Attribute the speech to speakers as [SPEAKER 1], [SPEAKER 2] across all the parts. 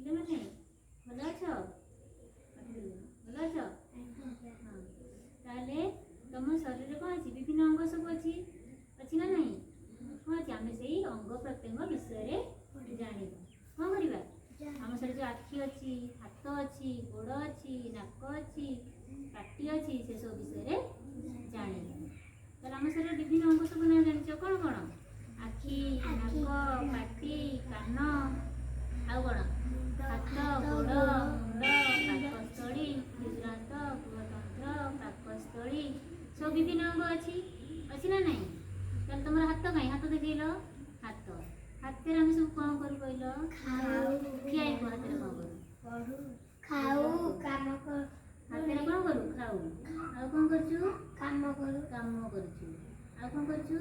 [SPEAKER 1] ପିଲାମାନେ ଭଲ ଅଛ? ଭଲ ଅଛ? ହଁ। ତାହେଲେ ତମ ଶରୀରରେ କ'ଣ ଅଛି? ବିଭିନ୍ନ ଅଙ୍ଗ ସବୁ ଅଛି ନା ନାହିଁ? କ'ଣ ଅଛି? ଆମେ ସେଇ ଅଙ୍ଗ ପ୍ରତ୍ୟଙ୍ଗ ବିଷୟରେ ଜାଣିବା। କ'ଣ କରିବା? ଆମ ଶରୀରରେ ଯେଉଁ ଆଖି ଅଛି, ହାତ ଅଛି, ଗୋଡ଼ ଅଛି, ନାକ ଅଛି, ପାଟି ଅଛି, ସେସବୁ ବିଷୟରେ ଜାଣିବା। ତାହେଲେ ଆମ ଶରୀରରେ ବିଭିନ୍ନ ଅଙ୍ଗ ସବୁ ନାଁ ଜାଣିଛ? କ'ଣ କ'ଣ? ଆଖି, ନାକ, ପାଟି, କାନ, ଆଉ କ'ଣ? ହାତ, ଗୋଡ଼, ମୁଣ୍ଡ, ପାକସ୍ଥଳୀ, ହୃଦଯନ୍ତ୍ର, ଗୃହତନ୍ତ୍ର, ପାକସ୍ଥଳୀ, ସବୁ ବିଭିନ୍ନ ଅଙ୍ଗ ଅଛି ନା ନାହିଁ? ତାହେଲେ ତମର ହାତ କାହିଁ? ହାତ ଦେଖେଇଲ। ହାତରେ ଆମେ ସବୁ କ'ଣ କରୁ କହିଲ? ଠିଆଇକୁ ହାତରେ କ'ଣ କରୁ? ହାତରେ କ'ଣ କରୁ? ଖାଉ। ଆଉ କ'ଣ କରୁଛୁ? କାମ କରୁଛୁ। ଆଉ କ'ଣ କରୁଛୁ?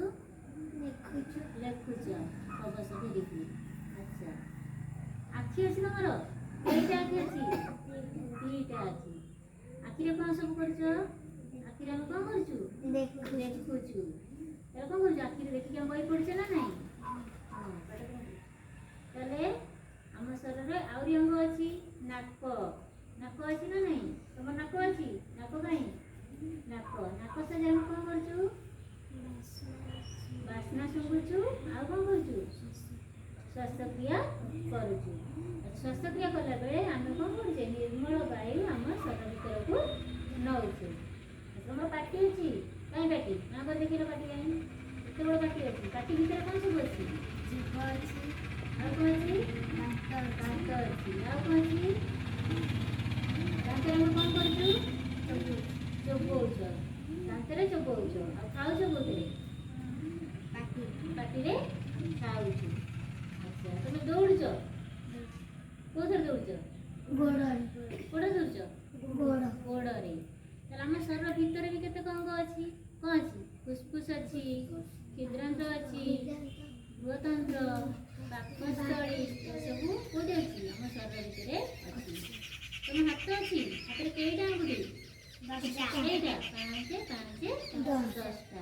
[SPEAKER 1] ଲେଖୁଛ। ଅବଶ୍ୟ ଧୀରେ। ଆଚ୍ଛା, ଆଖି ଅଛି ତମର? କେଇଟା ଆଖି ଅଛି? 2ଟା ଆଖି। ଆଖିରେ କ'ଣ ସବୁ କରୁଛ? ଆଖିରେ ଆମେ କ'ଣ କରୁଛୁ? ଦେଖୁଛୁ। ତାହେଲେ କ'ଣ କରୁଛୁ? ଆଖିରେ ଦେଖିକି ଆମେ ବହି ପଢୁଛେ ନା ନାହିଁ? ତାହେଲେ ଆମ ଶରୀରରେ ଆହୁରି ଅଙ୍ଗ ଅଛି। ନାକ ଅଛି ନା ନାହିଁ? ତମର ନାକ ଅଛି? ନାକ କାହିଁ? ନାକ ସହିତ ଆମେ କ'ଣ କରୁଛୁ? ବାସ୍ନା ଶୁଙ୍ଘୁଛୁ। ଆଉ କ'ଣ କରୁଛୁ? ଶ୍ୱାସକ୍ରିୟା କରୁଛୁ। ଶ୍ୱାସକ୍ରିୟା କଲାବେଳେ ଆମେ କ'ଣ କରୁଛେ? ନିର୍ମଳ ବାୟୁ ଆମ ଶରୀର ଭିତରକୁ ନେଉଛୁ। ତମର ପାଟି ଅଛି? କାହିଁ ପାଟି? ନା କରି ଦେଖିଲ ପାଟି କାହିଁ? ଏତେ ବଡ଼ ପାଟି ଅଛି। ପାଟି ଭିତରେ କ'ଣ ସବୁ ଅଛି? ଜିଭ ଅଛି। ଆଉ କ'ଣ ଅଛି? ଦାନ୍ତ ଅଛି। ଆଉ କ'ଣ ଅଛି? ଦାନ୍ତରେ ଆମେ କ'ଣ କରୁଛୁ? ଚୋବଉଛ। ଦାନ୍ତରେ ଚୋବଉଛ। ଆଉ ଖାଉଛ କୋଉଥିରେ? ପାଟିରେ ଖାଉଛୁ। ଆଚ୍ଛା, ତମେ ଦୌଡୁଛ? କୋଉଥିରେ ଦୌଡୁଛ? ଗୋଡ଼ରେ ଦୌଡୁଛ? ଗୋଡ଼ରେ। ତାହେଲେ ଆମ ଶରୀର ଭିତରେ ବି କେତେ ଅଙ୍ଗ ଅଛି? କ'ଣ ଅଛି? ଫୁସଫୁସ ଅଛି, ହୃଦଯନ୍ତ୍ର ଅଛି, ଗୃହତନ୍ତ୍ର, ପାକସ୍ଥଳୀ, ଏସବୁ କୋଉଠି ଅଛି? ଆମ ଶରୀର ଭିତରେ ଅଛି। ତମ ହାତ ଅଛି? ହାତରେ କେଇଟା ଆଙ୍ଗୁଠି? 10ଟା। 10ଟା।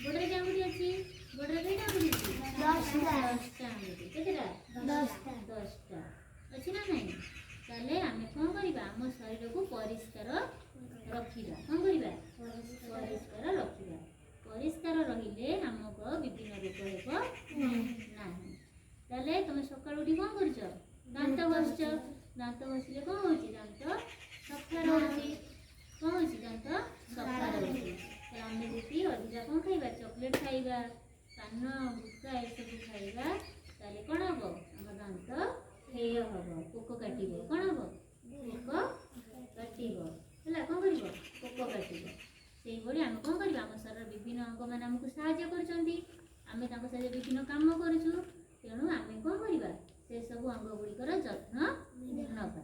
[SPEAKER 1] ଗୋଡ଼ରେ କେତେ ଆଙ୍ଗୁଠି ଅଛି? ଗୋଡ଼ରେ କେଇଟା ଆଙ୍ଗୁଠି ଅଛି? 10ଟା ଆଙ୍ଗୁଠି। କେତେଟା? 10ଟା। ଅଛି ନା ନାହିଁ? ତାହେଲେ ଆମେ କ'ଣ କରିବା? ଆମ ଶରୀରକୁ ପରିଷ୍କାର ରଖିବା। କ'ଣ କରିବା? ପରିଷ୍କାର ରଖିବା। ପରିଷ୍କାର ରହିଲେ ଆମକୁ ବିଭିନ୍ନ ରୋଗ ହେବ ନାହିଁ। ତାହେଲେ ତମେ ସକାଳୁ ଉଠି କ'ଣ କରୁଛ? ଦାନ୍ତ ଘଷୁଛ। ଦାନ୍ତ ଘଷିଲେ କ'ଣ ହେଉଛି? ଦାନ୍ତ ସଫା ରହୁଛି। କ'ଣ ହେଉଛି? ଦାନ୍ତ ସଫା ରହୁଛି। ଆମେ ଯଦି ଅଧିକା କ'ଣ ଖାଇବା? ଚକୋଲେଟ୍ ଖାଇବା, ପାନ, ଗୁଟଖା ଏସବୁ ଖାଇବା, ତାହେଲେ କ'ଣ ହେବ? ଆମ ଦାନ୍ତ କ୍ଷୟ ହେବ, ପୋକ କାଟିବ। କ'ଣ ହେବ? ପୋକ କାଟିବ। ହେଲା, କ'ଣ କରିବ? ପୋକ କାଟିବ। ସେଇଭଳି ଆମେ କ'ଣ କରିବା? ଆମ ଶରୀରର ବିଭିନ୍ନ ଅଙ୍ଗମାନେ ଆମକୁ ସାହାଯ୍ୟ କରୁଛନ୍ତି। ଆମେ ତାଙ୍କ ସାହାଯ୍ୟରେ ବିଭିନ୍ନ କାମ କରୁଛୁ। ତେଣୁ ଆମେ କ'ଣ କରିବା? ସେସବୁ ଅଙ୍ଗ ଗୁଡ଼ିକର ଯତ୍ନ ନେବା।